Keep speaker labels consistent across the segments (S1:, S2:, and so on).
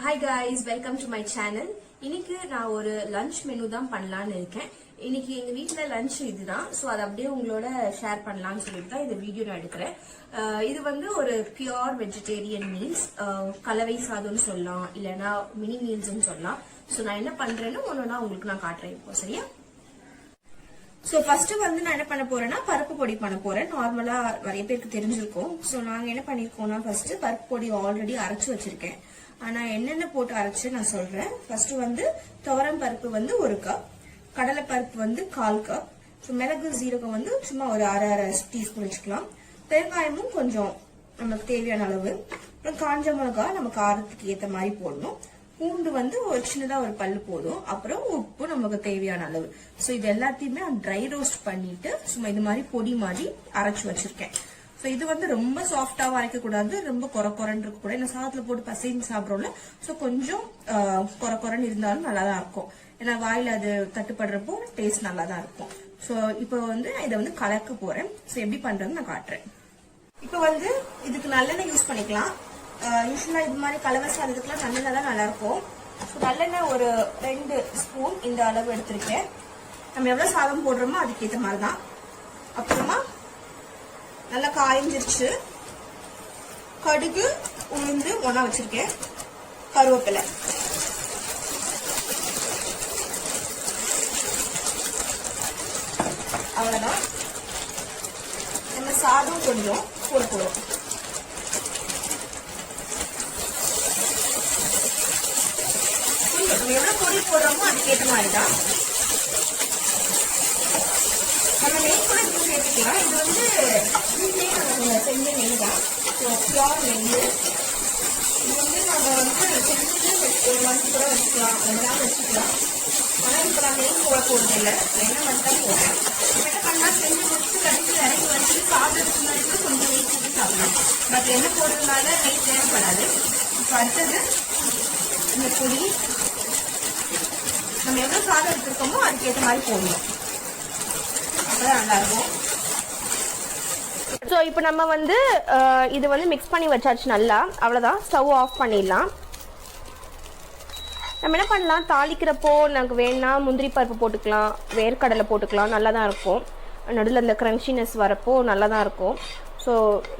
S1: Hi guys, welcome to my channel. இன்னைக்கு நான் ஒரு லஞ்ச் மெனு தான் பண்ணலாம்னு இருக்கேன். இன்னைக்கு எங்க வீட்ல லஞ்ச் இதுதான். சோ அத அப்படியே உங்களோட ஷேர் பண்ணலாம்னு சொல்லிட்டு தான் இந்த வீடியோ நான் எடுக்கிறேன். இது வந்து ஒரு பியூர் வெஜிடேரியன் மீல்ஸ், கலவை சாதம்னு சொல்லலாம், இல்லனா மினி மீல்ஸ்னு சொல்லலாம். சோ நான் என்ன பண்றேன்னு ஒவ்வொண்ணா உங்களுக்கு நான் காட்டுறேன் இப்போ, சரியா? சோ ஃபர்ஸ்ட் வந்து நான் என்ன பண்ண போறேன்னா பருப்பு பொடி பண்ண போறேன். நார்மலா நிறைய பேருக்கு தெரிஞ்சிருக்கும். சோ நாங்க என்ன பண்ணிருக்கோம்னா ஃபர்ஸ்ட் பருப்பு பொடி ஆல்ரெடி அரைச்சு வச்சிருக்கேன். ஆனா என்னென்ன போட்டு அரைச்சு நான் சொல்றேன். ஃபர்ஸ்ட் வந்து துவரம் பருப்பு வந்து 1 கப், கடலை பருப்பு வந்து 1/4 கப், மிளகு சீரகம் வந்து சும்மா ஒரு அரை டீஸ்பூன் வச்சுக்கலாம். பெருங்காயமும் கொஞ்சம் நமக்கு தேவையான அளவு, அப்புறம் காஞ்ச மிளகா நம்ம காரத்துக்கு ஏத்த மாதிரி போடணும். பூண்டு வந்து ஒரு சின்னதா ஒரு பல்லு போதும். அப்புறம் உப்பு நமக்கு தேவையான அளவு. சோ இது எல்லாத்தையுமே ட்ரை ரோஸ்ட் பண்ணிட்டு சும்மா இது மாதிரி பொடி மாதிரி அரைச்சு வச்சிருக்கேன். சோ இது வந்து ரொம்ப சாஃப்டாவும் அரைக்க கூடாது, ரொம்ப கொரன்னு இருக்க கூடாது. இந்த சாதத்துல போட்டு பசைஞ்சு சாப்பிடுறோம்ல, சோ கொஞ்சம் கொரன்னு இருந்தாலும் நல்லாதான் இருக்கும். ஏன்னா வாயில அது தட்டுப்படுறப்போ டேஸ்ட் நல்லாதான் இருக்கும். சோ இப்போ வந்து இதை வந்து கலக்க போறேன். சோ எப்படி பண்றதுன்னு நான் காட்டுறேன். இப்போ வந்து இதுக்கு நல்லெண்ணெய் யூஸ் பண்ணிக்கலாம். யூஸ்வலா இது மாதிரி கலவை சாதத்துக்குலாம் நல்லெண்ணெய் தான் நல்லா இருக்கும். நல்லெண்ணெய் ஒரு 2 ஸ்பூன் இந்த அளவு எடுத்திருக்கேன். நம்ம எவ்வளவு சாதம் போடுறோமோ அதுக்கேற்ற மாதிரி தான். அப்புறமா நல்லா காய்ஞ்சிருச்சு. கடுகு உளுந்து ஒண்ணா வச்சிருக்கேன். கருவேப்பிலை, அவ்வளவுதான். நம்ம சாதம் கொஞ்சம் போட போறோம். நம்ம எவ்வளவு பொடி போடுறோமோ அதுக்கேற்ற மாதிரி தான். நம்ம நெய் கூட சேர்த்துக்கலாம். இது வந்து வீட்லயே நம்ம செஞ்ச நெய் தான், பியூர் நெய். இது வந்து நம்ம வந்து செஞ்சுட்டு ஒரு மந்த் கூட வச்சுக்கலாம், 2 நாள் வச்சுக்கலாம். ஆனா இப்ப நான் நெய் போட போறது இல்லை, என்ன மட்டும் போடுறேன். என்ன பண்ணா செஞ்சு முடிச்சு கடைசி இறங்கி வந்து சாப்பிட்றதுக்கு முன்னாடி கூட கொஞ்சம் நெய் போட்டு சாப்பிடலாம். பட் என்ன போடுறதுனால நெய் தேவைப்படாது. இப்ப அடுத்தது இந்த பொடி நம்ம எவ்வளவு சாதம் எடுத்துருக்கோமோ அதுக்கேற்ற மாதிரி போடணும், அப்பதான் நல்லா இருக்கும். ஸோ இப்போ நம்ம வந்து இது வந்து மிக்ஸ் பண்ணி வச்சாச்சு நல்லா. அவ்வளோதான், ஸ்டவ் ஆஃப் பண்ணிடலாம். நம்ம என்ன பண்ணலாம், தாளிக்கிறப்போ நமக்கு வேணா முந்திரி பருப்பு போட்டுக்கலாம், வேர்க்கடலை போட்டுக்கலாம், நல்லா தான் இருக்கும். நடுவில் அந்த க்ரன்ச்சினஸ் வரப்போ நல்லா தான் இருக்கும். ஸோ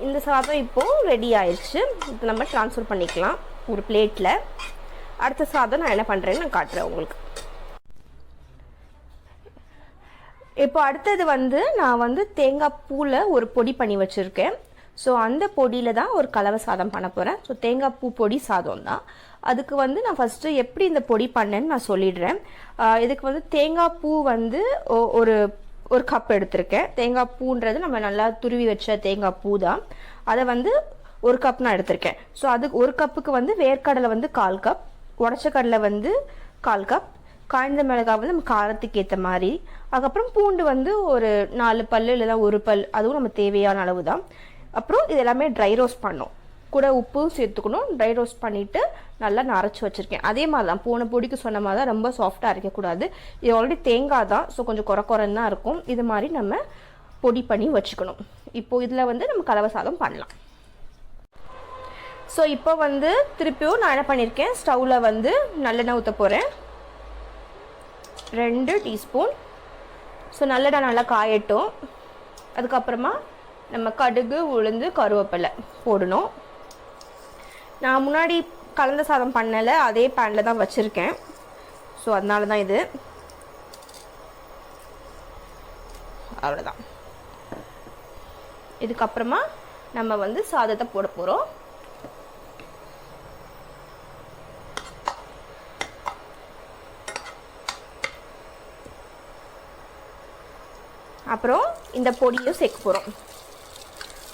S1: இந்த சாதம் இப்போது ரெடி ஆயிடுச்சு. இப்போ நம்ம ட்ரான்ஸ்ஃபர் பண்ணிக்கலாம் ஒரு பிளேட்டில். அடுத்த சாதம் நான் என்ன பண்ணுறேன்னு நான் காட்டுறேன் உங்களுக்கு. இப்போ அடுத்தது வந்து நான் வந்து தேங்காய் பூவில் ஒரு பொடி பண்ணி வச்சுருக்கேன். ஸோ அந்த பொடியில் தான் ஒரு கலவை சாதம் பண்ண போகிறேன். ஸோ தேங்காய் பூ பொடி சாதம் தான். அதுக்கு வந்து நான் ஃபஸ்ட்டு எப்படி இந்த பொடி பண்ணேன்னு நான் சொல்லிடுறேன். இதுக்கு வந்து தேங்காய் பூ வந்து ஒரு கப் எடுத்திருக்கேன். தேங்காய் பூன்றது நம்ம நல்லா துருவி வச்ச தேங்காய் பூ தான். அதை வந்து 1 கப் நான் எடுத்திருக்கேன். ஸோ அதுக்கு 1 கப்புக்கு வந்து வேர்க்கடலை வந்து 1/4 கப், உடச்ச கடலை வந்து 1/4 கப், காய்ந்த மிளகாய் வந்து நம்ம காரத்துக்கு ஏற்ற மாதிரி, அதுக்கப்புறம் பூண்டு வந்து ஒரு 4 பல்லு இல்லைனா 1 பல், அதுவும் நம்ம தேவையான அளவு தான். அப்புறம் இது எல்லாமே ட்ரை ரோஸ்ட் பண்ணோம், கூட உப்பும் சேர்த்துக்கணும். ட்ரை ரோஸ்ட் பண்ணிவிட்டு நல்லா நான் அரைச்சி வச்சுருக்கேன். அதே மாதிரி தான் போன பொடிக்கு சொன்ன மாதிரி தான், ரொம்ப சாஃப்டாக அரைக்கக்கூடாது. இது ஆல்ரெடி தேங்காய் தான், ஸோ கொஞ்சம் குறன்னு தான் இருக்கும். இது மாதிரி நம்ம பொடி பண்ணி வச்சுக்கணும். இப்போது இதில் வந்து நம்ம கலவை சாதம் பண்ணலாம். ஸோ இப்போ வந்து திருப்பியும் நான் என்ன பண்ணியிருக்கேன், ஸ்டவ்வில் வந்து நல்லெண்ணெய் ஊற்ற போகிறேன், 2 டீஸ்பூன். ஸோ நல்லெண்ணெய் நல்லா காயட்டும். அதுக்கப்புறமா நம்ம கடுகு உளுந்து கருவேப்பிலை போடணும். நான் முன்னாடி கலந்த சாதம் பண்ணலை, அதே பேனில் தான் வச்சுருக்கேன். ஸோ அதனால தான் இது. அவ்வளோதான். இதுக்கப்புறமா நம்ம வந்து சாதத்தை போட போகிறோம். அப்புறம் இந்த பொடியும் சேர்க்க போகிறோம்.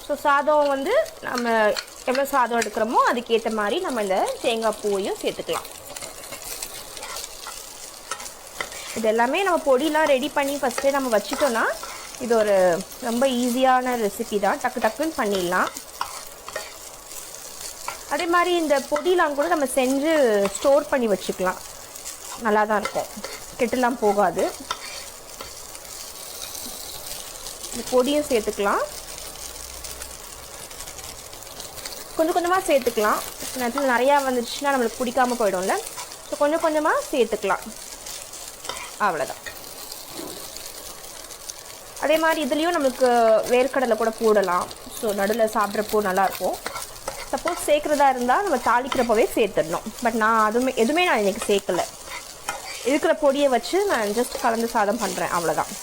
S1: ஸோ சாதம் வந்து நம்ம எவ்வளோ சாதம் எடுக்கிறோமோ அதுக்கேற்ற மாதிரி நம்ம இந்த தேங்காய் பூவையும் சேர்த்துக்கலாம். இது எல்லாமே நம்ம பொடியெலாம் ரெடி பண்ணி ஃபஸ்ட்டே நம்ம வச்சுட்டோன்னா இது ஒரு ரொம்ப ஈஸியான ரெசிபி தான், டக்குன்னு பண்ணிடலாம். அதே மாதிரி இந்த பொடியெலாம் கூட நம்ம செஞ்சு ஸ்டோர் பண்ணி வச்சுக்கலாம், நல்லா தான் இருக்கும், கெட்டுலாம் போகாது. இந்த பொடியும் சேர்த்துக்கலாம், கொஞ்சம் கொஞ்சமாக சேர்த்துக்கலாம். நேரத்தில் நிறையா வந்துடுச்சுன்னா நம்மளுக்கு பிடிக்காமல் போயிடும்ல. ஸோ கொஞ்சம் கொஞ்சமாக சேர்த்துக்கலாம். அவ்வளோதான். அதே மாதிரி இதுலேயும் நம்மளுக்கு வேர்க்கடலை கூட போடலாம். ஸோ நடுவில் சாப்பிட்றப்போ நல்லாயிருக்கும். சப்போஸ் சேர்க்குறதா இருந்தால் நம்ம தாளிக்கிறப்பவே சேர்த்துடணும். பட் நான் எதுவுமே நான் இன்றைக்கி சேர்க்கலை. இருக்கிற பொடியை வச்சு நான் ஜஸ்ட் கலந்து சாதம் பண்ணுறேன், அவ்வளோதான்.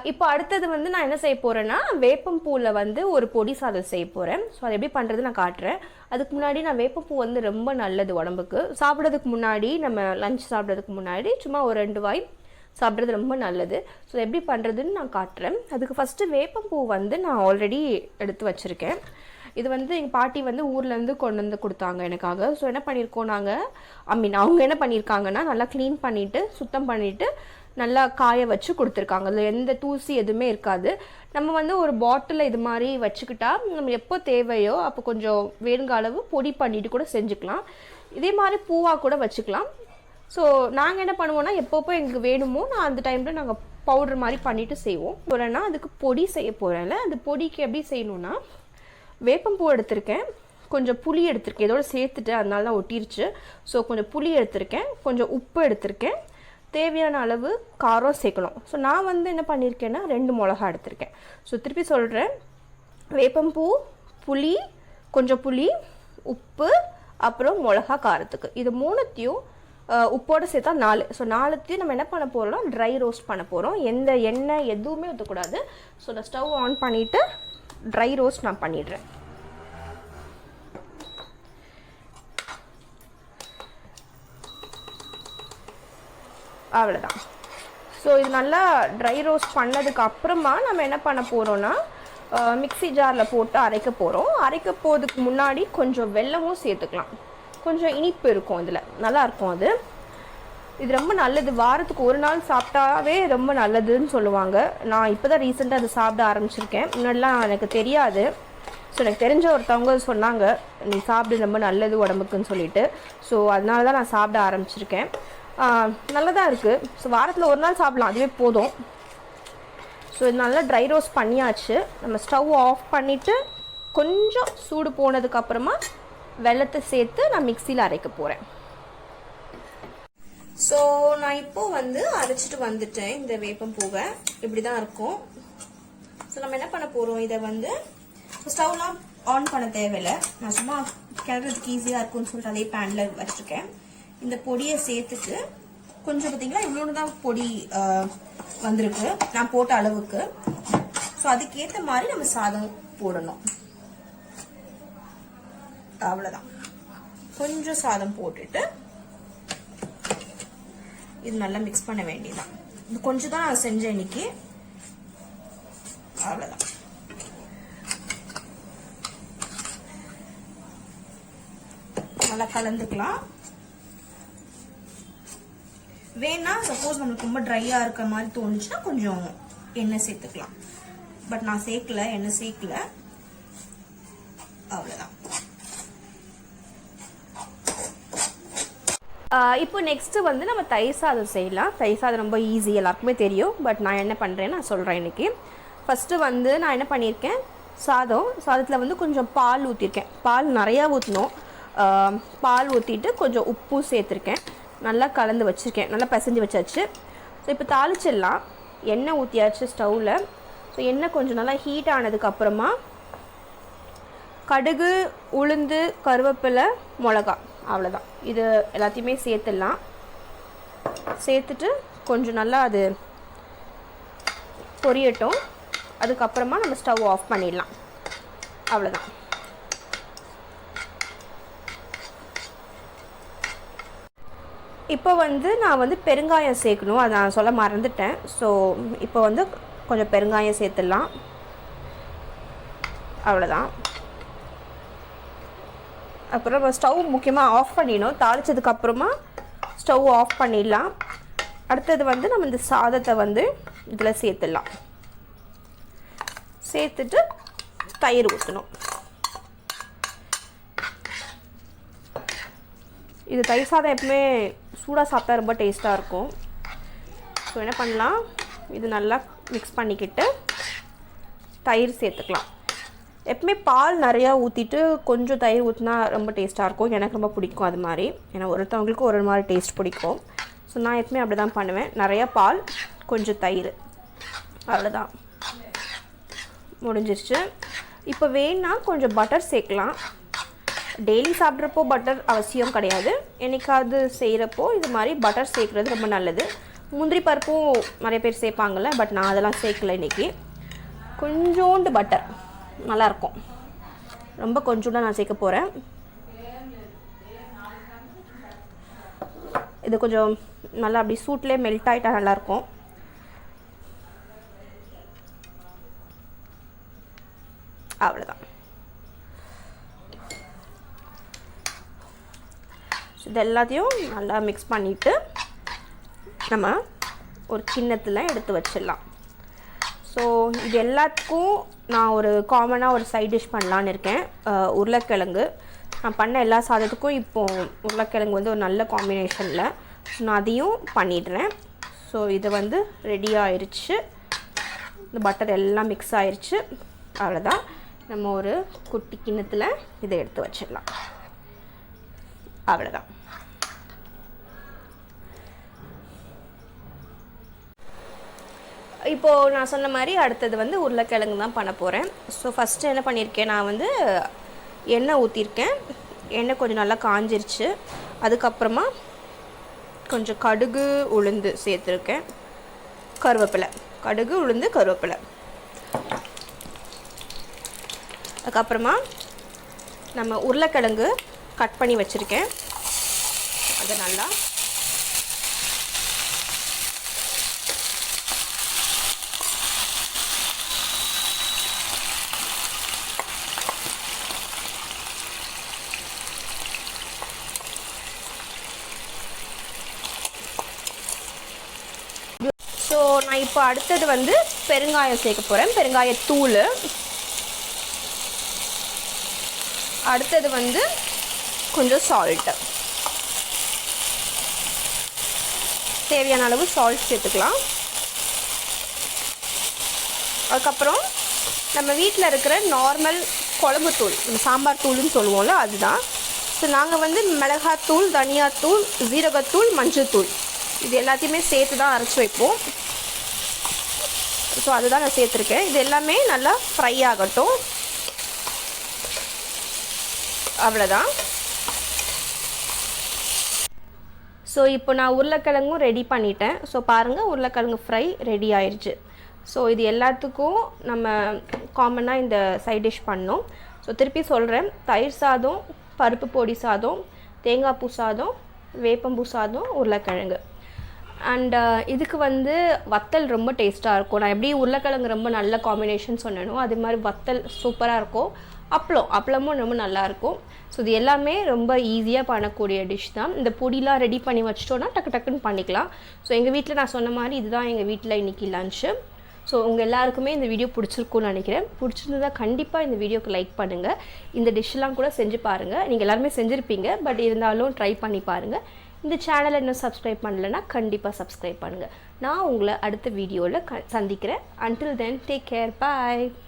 S1: இப்போ அடுத்தது வந்து நான் என்ன செய்ய போகிறேன்னா, வேப்பம்பூவில் வந்து ஒரு பொடி சாதம் செய்ய போகிறேன். ஸோ அது எப்படி பண்ணுறது நான் காட்டுறேன். அதுக்கு முன்னாடி நான் வேப்பம்பூ வந்து ரொம்ப நல்லது உடம்புக்கு. சாப்பிட்றதுக்கு முன்னாடி, நம்ம லஞ்ச் சாப்பிட்றதுக்கு முன்னாடி சும்மா ஒரு 2 வாய் சாப்பிட்றது ரொம்ப நல்லது. ஸோ எப்படி பண்ணுறதுன்னு நான் காட்டுறேன். அதுக்கு ஃபஸ்ட்டு வேப்பம்பூ வந்து நான் ஆல்ரெடி எடுத்து வச்சுருக்கேன். இது வந்து எங்கள் பாட்டி வந்து ஊர்லேருந்து கொண்டு வந்து கொடுத்தாங்க எனக்காக. ஸோ என்ன பண்ணியிருக்கோம் நாங்கள், அவங்க என்ன பண்ணியிருக்காங்கன்னா, நல்லா க்ளீன் பண்ணிவிட்டு சுத்தம் பண்ணிவிட்டு நல்லா காய வச்சு கொடுத்துருக்காங்க. அதில் எந்த தூசி எதுவுமே இருக்காது. நம்ம வந்து ஒரு பாட்டிலில் இது மாதிரி வச்சுக்கிட்டா நம்ம எப்போ தேவையோ அப்போ கொஞ்சம் வேணுங்க அளவு பொடி பண்ணிட்டு கூட செஞ்சுக்கலாம். இதே மாதிரி பூவாக கூட வச்சுக்கலாம். ஸோ நாங்கள் என்ன பண்ணுவோன்னா, எப்பப்போ எங்களுக்கு வேணுமோ நான் அந்த டைமில் நாங்கள் பவுடர் மாதிரி பண்ணிவிட்டு செய்வோம். போகிறேன்னா அதுக்கு பொடி செய்ய போகிறேன்ல, அந்த பொடிக்கு எப்படி செய்யணுன்னா, வேப்பம்பூ எடுத்திருக்கேன், கொஞ்சம் புளி எடுத்திருக்கேன், இதோட சேர்த்துட்டு அதனால தான் ஒட்டிருச்சு. ஸோ கொஞ்சம் புளி எடுத்திருக்கேன், கொஞ்சம் உப்பு எடுத்திருக்கேன், தேவையான அளவு காரம் சேர்க்கணும். ஸோ நான் வந்து என்ன பண்ணியிருக்கேன்னா 2 மிளகா எடுத்திருக்கேன். ஸோ திருப்பி சொல்கிறேன், வேப்பம்பூ, புளி, கொஞ்சம் புளி, உப்பு, அப்புறம் மிளகா காரத்துக்கு. இது 3த்தையும் உப்போடு சேர்த்தா 4. ஸோ 4த்தையும் நம்ம என்ன பண்ண போகிறோம்னா ட்ரை ரோஸ்ட் பண்ண போகிறோம். எந்த எண்ணெய் எதுவுமே ஊற்றக்கூடாது. ஸோ நான் ஸ்டவ் ஆன் பண்ணிவிட்டு ட்ரை ரோஸ்ட் நான் பண்ணிடுறேன். அவ்வளோதான். ஸோ இது நல்லா ட்ரை ரோஸ்ட் பண்ணதுக்கு அப்புறமா நம்ம என்ன பண்ண போகிறோன்னா, மிக்ஸி ஜாரில் போட்டு அரைக்க போகிறோம். அரைக்க போகிறதுக்கு முன்னாடி கொஞ்சம் வெல்லமும் சேர்த்துக்கலாம். கொஞ்சம் இனிப்பு இருக்கும், இதில் நல்லாயிருக்கும். இது ரொம்ப நல்லது. வாரத்துக்கு 1 நாள் சாப்பிட்டாவே ரொம்ப நல்லதுன்னு சொல்லுவாங்க. நான் இப்போ தான் ரீசெண்டாக அதை சாப்பிட ஆரம்பிச்சிருக்கேன். முன்னாடிலாம் எனக்கு தெரியாது. ஸோ எனக்கு தெரிஞ்ச ஒருத்தவங்க சொன்னாங்க, நீ சாப்பிடு ரொம்ப நல்லது உடம்புக்குன்னு சொல்லிட்டு. ஸோ அதனால தான் நான் சாப்பிட ஆரம்பிச்சிருக்கேன். நல்லதாக இருக்குது. ஸோ வாரத்தில் 1 நாள் சாப்பிடலாம், அதுவே போதும். ஸோ இது நல்லா ட்ரை ரோஸ்ட் பண்ணியாச்சு. நம்ம ஸ்டவ் ஆஃப் பண்ணிவிட்டு கொஞ்சம் சூடு போனதுக்கப்புறமா வெல்லத்தை சேர்த்து நான் மிக்சியில் அரைக்க போகிறேன். ஸோ நான் இப்போது வந்து அரைச்சிட்டு வந்துட்டேன். இந்த வேப்பம்பூவை இப்படி தான் இருக்கும். ஸோ நம்ம என்ன பண்ண போகிறோம், இதை வந்து ஸ்டவ்லாம் ஆன் பண்ண தேவையில்லை. நான் சும்மா கிளறதுக்கு ஈஸியாக இருக்கும்னு சொல்லிட்டு அதே பேனில் வச்சுருக்கேன். இந்த பொடியை சேர்த்துட்டு கொஞ்சம் பார்த்தீங்களா இவ்வளோன்னு தான் பொடி வந்திருக்கு நான் போட்ட அளவுக்கு. ஸோ அதுக்கேற்ற மாதிரி நம்ம சாதம் போடணும். அவ்வளோதான். கொஞ்சம் சாதம் போட்டுட்டு இது நல்லா மிக்ஸ் பண்ண வேண்டியதான். இது கொஞ்சம் தான் நான் செஞ்சேன் இன்னைக்கு. அவ்வளோதான். நல்லா கலந்துக்கலாம். வேணா சப்போஸ் நம்மளுக்கு ரொம்ப ட்ரையாக இருக்கிற மாதிரி தோணுச்சுன்னா கொஞ்சம் எண்ணெய் சேர்த்துக்கலாம். பட் நான் சேர்க்கல, எண்ணெய் சேர்க்கல. அவ்வளோதான். இப்போ நெக்ஸ்ட்டு வந்து நம்ம தயிர் சாதம் செய்யலாம். தயிர் சாதம் ரொம்ப ஈஸி, எல்லாருக்குமே தெரியும். பட் நான் என்ன பண்ணுறேன்னு நான் சொல்கிறேன் இன்றைக்கி. ஃபஸ்ட்டு வந்து நான் என்ன பண்ணியிருக்கேன், சாதத்தில் வந்து கொஞ்சம் பால் ஊற்றிருக்கேன். பால் நிறையா ஊற்றணும். பால் ஊற்றிட்டு கொஞ்சம் உப்பு சேர்த்துருக்கேன். நல்லா கலந்து வச்சுருக்கேன், நல்லா பிசைஞ்சு வச்சாச்சு. ஸோ இப்போ தாளிச்சிடலாம். எண்ணெய் ஊற்றியாச்சு ஸ்டவ்வில். ஸோ எண்ணெய் கொஞ்சம் நல்லா ஹீட் ஆனதுக்கப்புறமா கடுகு, உளுந்து, கருவேப்பிலை, மிளகா, அவ்வளோதான். இது எல்லாத்தையுமே சேர்த்துடலாம். சேர்த்துட்டு கொஞ்சம் நல்லா அது பொரியட்டும். அதுக்கப்புறமா நம்ம ஸ்டவ் ஆஃப் பண்ணிடலாம். அவ்வளோதான். இப்போ வந்து நான் வந்து பெருங்காயம் சேர்க்கணும், அதை நான் சொல்ல மறந்துட்டேன். ஸோ இப்போ வந்து கொஞ்சம் பெருங்காயம் சேர்த்துடலாம். அவ்வளோதான். அப்புறம் ஸ்டவ் முக்கியமாக ஆஃப் பண்ணிடணும். தாளித்ததுக்கப்புறமா ஸ்டவ் ஆஃப் பண்ணிடலாம். அடுத்தது வந்து நம்ம இந்த சாதத்தை வந்து இதில் சேர்த்துடலாம். சேர்த்துட்டு தயிர் ஊற்றணும். இது தயிர் சாதம் எப்பவுமே சூடாக சாப்பிட்டா ரொம்ப டேஸ்ட்டாக இருக்கும். ஸோ என்ன பண்ணலாம், இது நல்லா மிக்ஸ் பண்ணிக்கிட்டு தயிர் சேர்த்துக்கலாம். எப்பவுமே பால் நிறையா ஊற்றிட்டு கொஞ்சம் தயிர் ஊற்றினா ரொம்ப டேஸ்ட்டாக இருக்கும். எனக்கு ரொம்ப பிடிக்கும் அது மாதிரி. ஏன்னா ஒருத்தவங்களுக்கு ஒரு மாதிரி டேஸ்ட் பிடிக்கும். ஸோ நான் எப்பவுமே அப்படி தான் பண்ணுவேன். நிறையா பால் கொஞ்சம் தயிர், அவ்வளோதான், முடிஞ்சிருச்சு. இப்போ வேணா கொஞ்சம் பட்டர் சேர்க்கலாம். டெய்லி சாப்பிட்றப்போ பட்டர் அவசியம் கிடையாது. என்னைக்காவது செய்கிறப்போ இது மாதிரி பட்டர் சேர்க்குறது ரொம்ப நல்லது. முந்திரி பருப்பும் நிறைய பேர் சேர்ப்பாங்கள்ல, பட் நான் அதெல்லாம் சேர்க்கல இன்றைக்கி. கொஞ்சோண்டு பட்டர் நல்லாயிருக்கும். ரொம்ப கொஞ்சோண்டு நான் சேர்க்க போகிறேன். இது கொஞ்சம் நல்லா அப்படி சூட்லேயே மெல்ட் ஆகிட்டா நல்லாயிருக்கும். அவ்வளோதான். இது எல்லாத்தையும் நல்லா மிக்ஸ் பண்ணிவிட்டு நம்ம ஒரு கிண்ணத்தில் எடுத்து வச்சிடலாம். ஸோ இது எல்லாத்துக்கும் நான் ஒரு காமனாக ஒரு சைட் டிஷ் பண்ணலான்னு இருக்கேன். உருளைக்கிழங்கு நான் பண்ண எல்லா சாதத்துக்கும் இப்போது உருளைக்கிழங்கு வந்து ஒரு நல்ல காம்பினேஷனில். ஸோ நான் அதையும் பண்ணிடுறேன். ஸோ இது வந்து ரெடி ஆயிடுச்சு. இந்த பட்டர் எல்லாம் மிக்ஸ் ஆயிடுச்சு. அவ்வளோதான். நம்ம ஒரு குட்டி கிண்ணத்தில் இதை எடுத்து வச்சிடலாம். அவ்வளோதான். இப்போது நான் சொன்ன மாதிரி அடுத்தது வந்து உருளைக்கிழங்கு தான் பண்ண போகிறேன். ஸோ ஃபஸ்ட்டு என்ன பண்ணியிருக்கேன், நான் வந்து எண்ணெய் ஊற்றிருக்கேன். எண்ணெய் கொஞ்சம் நல்லா காஞ்சிருச்சு. அதுக்கப்புறமா கொஞ்சம் கடுகு உளுந்து சேர்த்துருக்கேன், கருவேப்பிலை, கடுகு உளுந்து கருவேப்பிலை. அதுக்கப்புறமா நம்ம உருளைக்கிழங்கு கட் பண்ணி வச்சுருக்கேன், அதை நல்லா ஸோ நான் இப்போ அடுத்தது வந்து பெருங்காயம் சேர்க்க போகிறேன், பெருங்காயத்தூள். அடுத்தது வந்து கொஞ்சம் சால்ட்டு, தேவையான அளவு சால்ட் சேர்த்துக்கலாம். அதுக்கப்புறம் நம்ம வீட்டில் இருக்கிற நார்மல் குழம்பு தூள், நம்ம சாம்பார் தூள்னு சொல்லுவோம்ல, அதுதான். ஸோ நாங்கள் வந்து மிளகாத்தூள், தனியாத்தூள், ஜீரகத்தூள், மஞ்சள் தூள் இது எல்லாத்தையுமே சேர்த்து தான் அரைச்சி வைப்போம். ஸோ அதுதான் நான் சேர்த்துருக்கேன். இது எல்லாமே நல்லா ஃப்ரை ஆகட்டும். அவ்வளோதான். ஸோ இப்போ நான் உருளைக்கிழங்கும் ரெடி பண்ணிட்டேன். ஸோ பாருங்கள், உருளைக்கிழங்கு ஃப்ரை ரெடி ஆயிடுச்சு. ஸோ இது எல்லாத்துக்கும் நம்ம காமனாக இந்த சைட் டிஷ் பண்ணோம். ஸோ திருப்பி சொல்கிறேன், தயிர் சாதம், பருப்பு பொடி சாதம், தேங்காய் பூ சாதம், வேப்பம்பூ சாதம், உருளைக்கிழங்கு. அண்ட் இதுக்கு வந்து வத்தல் ரொம்ப டேஸ்ட்டாக இருக்கும். நான் எப்படி உருளைக்கிழங்கு ரொம்ப நல்ல காம்பினேஷன் சொன்னேனோ அது மாதிரி வத்தல் சூப்பராக இருக்கும். அப்பளமும் ரொம்ப நல்லாயிருக்கும். ஸோ இது எல்லாமே ரொம்ப ஈஸியாக பண்ணக்கூடிய டிஷ் தான். இந்த பொடிலாம் ரெடி பண்ணி வச்சிட்டோன்னா டக்கு டக்குன்னு பண்ணிக்கலாம். ஸோ எங்கள் வீட்டில் நான் சொன்ன மாதிரி இதுதான் எங்கள் வீட்டில் இன்றைக்கி லன்ச்சு. ஸோ உங்கள் எல்லாருக்குமே இந்த வீடியோ பிடிச்சிருக்குன்னு நினைக்கிறேன். பிடிச்சிருந்ததா கண்டிப்பாக இந்த வீடியோக்கு லைக் பண்ணுங்கள். இந்த டிஷ்ஷெலாம் கூட செஞ்சு பாருங்கள். நீங்கள் எல்லாருமே செஞ்சுருப்பீங்க, பட் இருந்தாலும் ட்ரை பண்ணி பாருங்கள். இந்த சேனலை இன்னும் சப்ஸ்கிரைப் பண்ணலைன்னா கண்டிப்பாக சப்ஸ்கிரைப் பண்ணுங்கள். நான் உங்களை அடுத்த வீடியோவில் சந்திக்கிறேன். Until then, take care. Bye.